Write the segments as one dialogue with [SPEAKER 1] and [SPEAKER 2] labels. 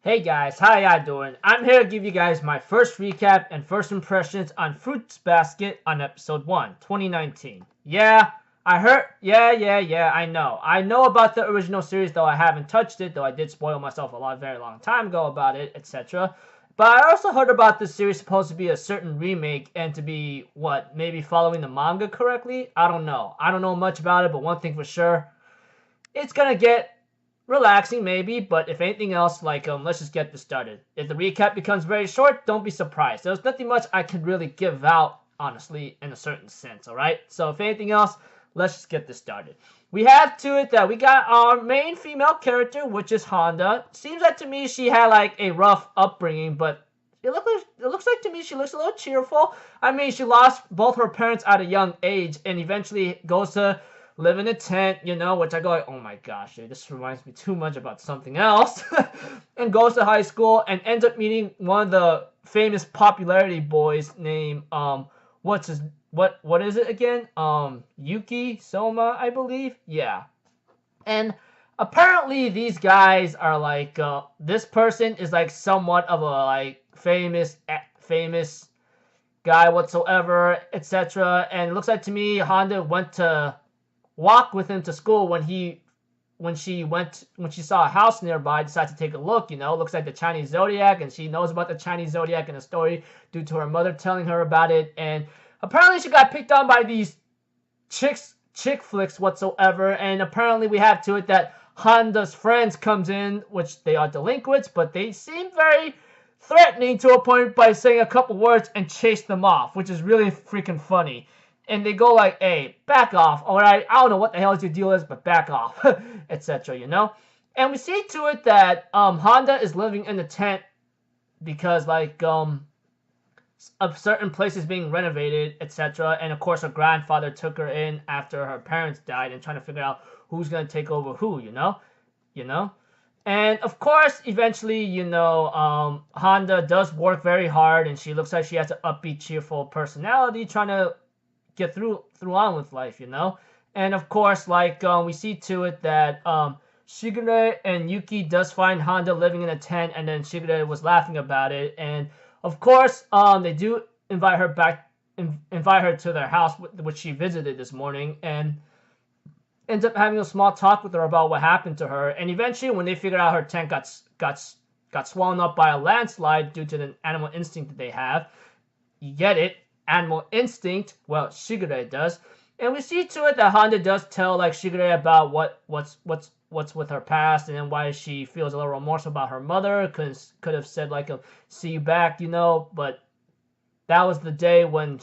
[SPEAKER 1] Hey guys, how y'all doing? I'm here to give you guys my first recap and first impressions on Fruits Basket on episode 1, 2019. Yeah, I heard, yeah, I know. I know about the original series, though I haven't touched it, though I did spoil myself very long time ago about it, etc. But I also heard about this series supposed to be a certain remake and to be, maybe following the manga correctly? I don't know. I don't know much about it, but one thing for sure, it's gonna get relaxing maybe, but if anything else, let's just get this started. If the recap becomes very short, don't be surprised. There's nothing much I can really give out, honestly, in a certain sense, alright? So if anything else, let's just get this started. We have to it that we got our main female character, which is Honda. Seems like to me she had like a rough upbringing, but it looks like to me she looks a little cheerful. I mean, she lost both her parents at a young age and eventually goes to live in a tent, which I go like, oh my gosh, dude, this reminds me too much about something else. And goes to high school and ends up meeting one of the famous popularity boys named what is it again? Yuki Soma, I believe. Yeah. And apparently these guys are like this person is like somewhat of a like famous guy whatsoever, etc. And it looks like to me Honda went to walk with him to school when she saw a house nearby, decided to take a look. Looks like the Chinese zodiac, and she knows about the Chinese zodiac in the story due to her mother telling her about it. And apparently she got picked on by these chick flicks whatsoever. And apparently we have to it that Honda's friends comes in, which they are delinquents, but they seem very threatening to a point by saying a couple words and chase them off, which is really freaking funny. And they go like, hey, back off, alright? I don't know what the hell your deal is, but back off, etc., And we see to it that Honda is living in the tent because, of certain places being renovated, etc. And, of course, her grandfather took her in after her parents died and trying to figure out who's going to take over who, And, of course, eventually, Honda does work very hard, and she looks like she has an upbeat, cheerful personality, trying to get through on with life, And of course, we see to it that Shigure and Yuki does find Honda living in a tent, and then Shigure was laughing about it. And of course, they do invite her to their house, which she visited this morning, and ends up having a small talk with her about what happened to her. And eventually, when they figure out her tent got swollen up by a landslide due to the animal instinct that they have, you get it, animal instinct. Well, Shigure does, and we see to it that Honda does tell Shigure about what's with her past, and then why she feels a little remorseful about her mother. Could have said see you back, but that was the day when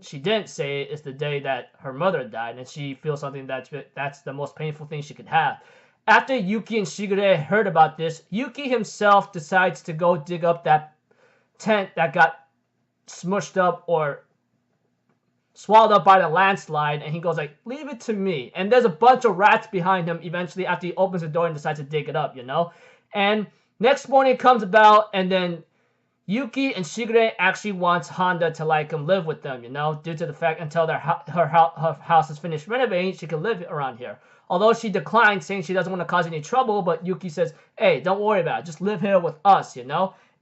[SPEAKER 1] she didn't say it. Is the day that her mother died, and she feels something that's the most painful thing she could have. After Yuki and Shigure heard about this, Yuki himself decides to go dig up that tent that got smushed up or swallowed up by the landslide, and he goes like, leave it to me. And there's a bunch of rats behind him eventually after he opens the door and decides to dig it up, And next morning it comes about, and then Yuki and Shigure actually wants Honda to live with them, due to the fact until her house is finished renovating, she can live around here. Although she declines, saying she doesn't want to cause any trouble, but Yuki says, hey, don't worry about it, just live here with us,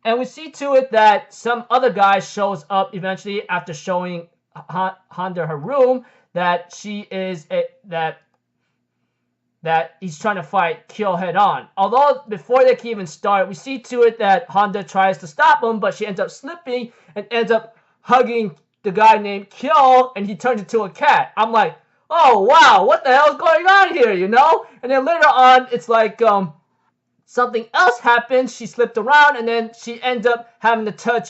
[SPEAKER 1] And we see to it that some other guy shows up eventually after showing Honda her room, that that he's trying to fight Kyo head on. Although before they can even start, we see to it that Honda tries to stop him, but she ends up slipping and ends up hugging the guy named Kyo, and he turns into a cat. I'm like, oh wow, what the hell is going on here, And then later on, it's like something else happens. She slipped around, and then she ends up having to touch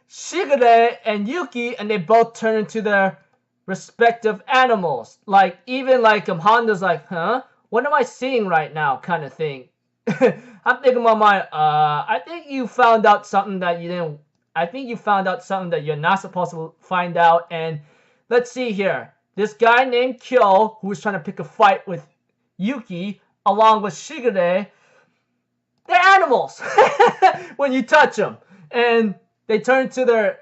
[SPEAKER 1] Shigure and Yuki, and they both turn into their respective animals. Honda's like, huh? What am I seeing right now? Kind of thing. I'm thinking about I think you found out something that you didn't. I think you found out something that you're not supposed to find out. And let's see here. This guy named Kyo, who was trying to pick a fight with Yuki, along with Shigure, they're animals when you touch them. And they turn to their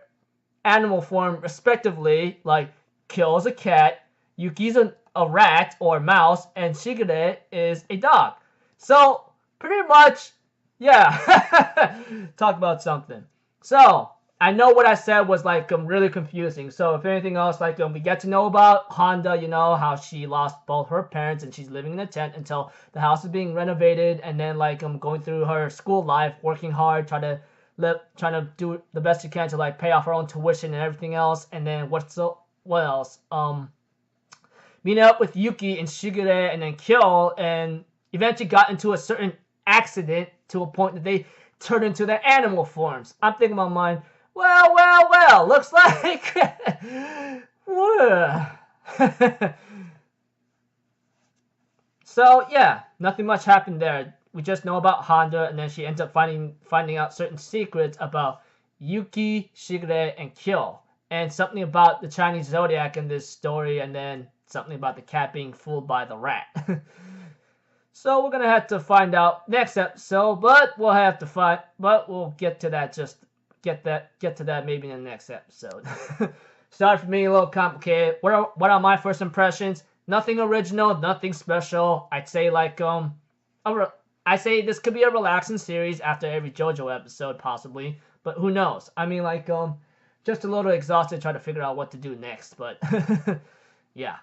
[SPEAKER 1] animal form respectively, like Kyo's a cat, Yuki's a rat or a mouse, and Shigure is a dog. So pretty much yeah, talk about something. So I know what I said was like really confusing. So if anything else, like we get to know about Honda, you know how she lost both her parents and she's living in a tent until the house is being renovated, and then like going through her school life, working hard, trying to do the best she can to like pay off her own tuition and everything else, and then what else? Meeting up with Yuki and Shigure and then Kyo, and eventually got into a certain accident to a point that they turned into their animal forms. I'm thinking about mine. Well, looks like so yeah, nothing much happened there. We just know about Honda, and then she ends up finding out certain secrets about Yuki, Shigure, and Kyo, and something about the Chinese zodiac in this story, and then something about the cat being fooled by the rat. So we're gonna have to find out next episode, but we'll get to that. Just get to that maybe in the next episode. Sorry for being a little complicated. What are my first impressions? Nothing original, nothing special. I'd say like I say this could be a relaxing series after every JoJo episode possibly, but who knows? I mean like just a little exhausted trying to figure out what to do next, but yeah.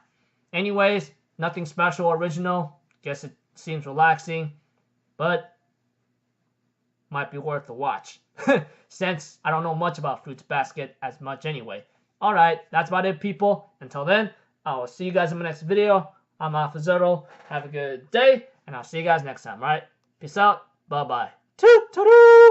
[SPEAKER 1] Anyways, nothing special or original. Guess it seems relaxing, but might be worth a watch. Since I don't know much about Fruits Basket as much anyway. Alright, that's about it, people. Until then, I will see you guys in my next video. I'm Alpha Zero. Have a good day, and I'll see you guys next time, alright? Peace out. Bye-bye. Toot-toot-toot!